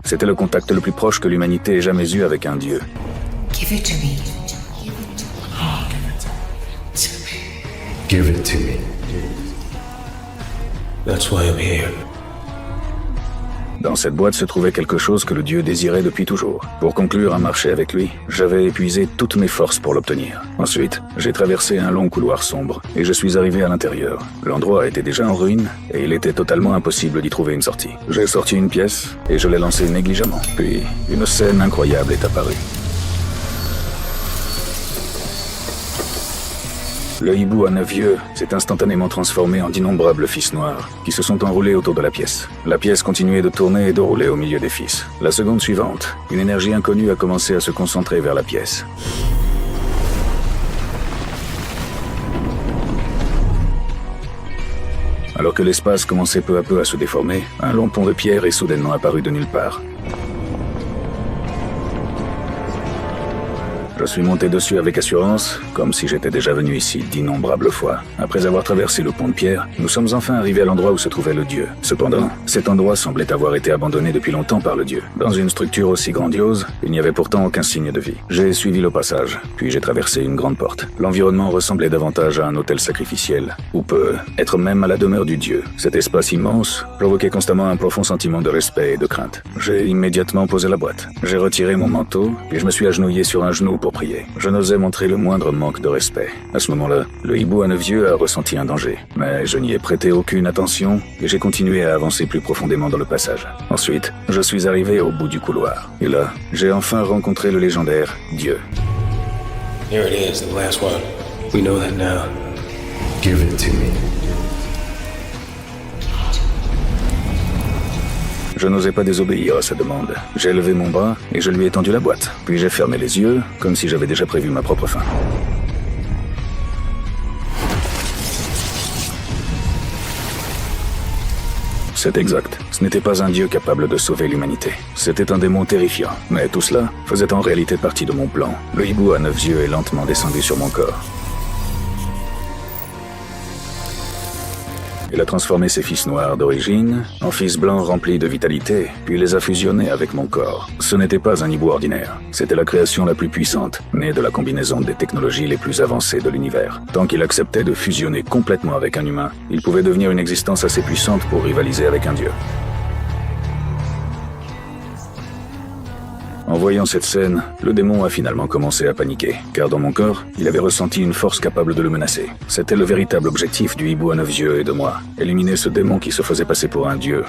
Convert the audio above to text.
C'était le contact le plus proche que l'humanité ait jamais eu avec un dieu. Give it to me. Give it to me. That's why I'm here. Dans cette boîte se trouvait quelque chose que le dieu désirait depuis toujours. Pour conclure un marché avec lui, j'avais épuisé toutes mes forces pour l'obtenir. Ensuite, j'ai traversé un long couloir sombre et je suis arrivé à l'intérieur. L'endroit était déjà en ruine et il était totalement impossible d'y trouver une sortie. J'ai sorti une pièce et je l'ai lancée négligemment. Puis, une scène incroyable est apparue. Le hibou à 9 yeux s'est instantanément transformé en d'innombrables fils noirs qui se sont enroulés autour de la pièce. La pièce continuait de tourner et de rouler au milieu des fils. La seconde suivante, une énergie inconnue a commencé à se concentrer vers la pièce. Alors que l'espace commençait peu à peu à se déformer, un long pont de pierre est soudainement apparu de nulle part. Je suis monté dessus avec assurance, comme si j'étais déjà venu ici d'innombrables fois. Après avoir traversé le pont de pierre, nous sommes enfin arrivés à l'endroit où se trouvait le dieu. Cependant, cet endroit semblait avoir été abandonné depuis longtemps par le dieu. Dans une structure aussi grandiose, il n'y avait pourtant aucun signe de vie. J'ai suivi le passage, puis j'ai traversé une grande porte. L'environnement ressemblait davantage à un autel sacrificiel, ou peut être même à la demeure du dieu. Cet espace immense provoquait constamment un profond sentiment de respect et de crainte. J'ai immédiatement posé la boîte. J'ai retiré mon manteau, et je me suis agenouillé sur un genou pour prier. Je n'osais montrer le moindre manque de respect. À ce moment-là, le hibou à 9 yeux a ressenti un danger. Mais je n'y ai prêté aucune attention et j'ai continué à avancer plus profondément dans le passage. Ensuite, je suis arrivé au bout du couloir. Et là, j'ai enfin rencontré le légendaire Dieu. Here it is, the last one. We know that now. Give it to me. Je n'osais pas désobéir à sa demande. J'ai levé mon bras et je lui ai tendu la boîte. Puis j'ai fermé les yeux, comme si j'avais déjà prévu ma propre fin. C'est exact. Ce n'était pas un dieu capable de sauver l'humanité. C'était un démon terrifiant. Mais tout cela faisait en réalité partie de mon plan. Le hibou à 9 yeux est lentement descendu sur mon corps. Il a transformé ses fils noirs d'origine en fils blancs remplis de vitalité, puis les a fusionnés avec mon corps. Ce n'était pas un hibou ordinaire. C'était la création la plus puissante, née de la combinaison des technologies les plus avancées de l'univers. Tant qu'il acceptait de fusionner complètement avec un humain, il pouvait devenir une existence assez puissante pour rivaliser avec un dieu. En voyant cette scène, le démon a finalement commencé à paniquer, car dans mon corps, il avait ressenti une force capable de le menacer. C'était le véritable objectif du hibou à 9 yeux et de moi, éliminer ce démon qui se faisait passer pour un dieu.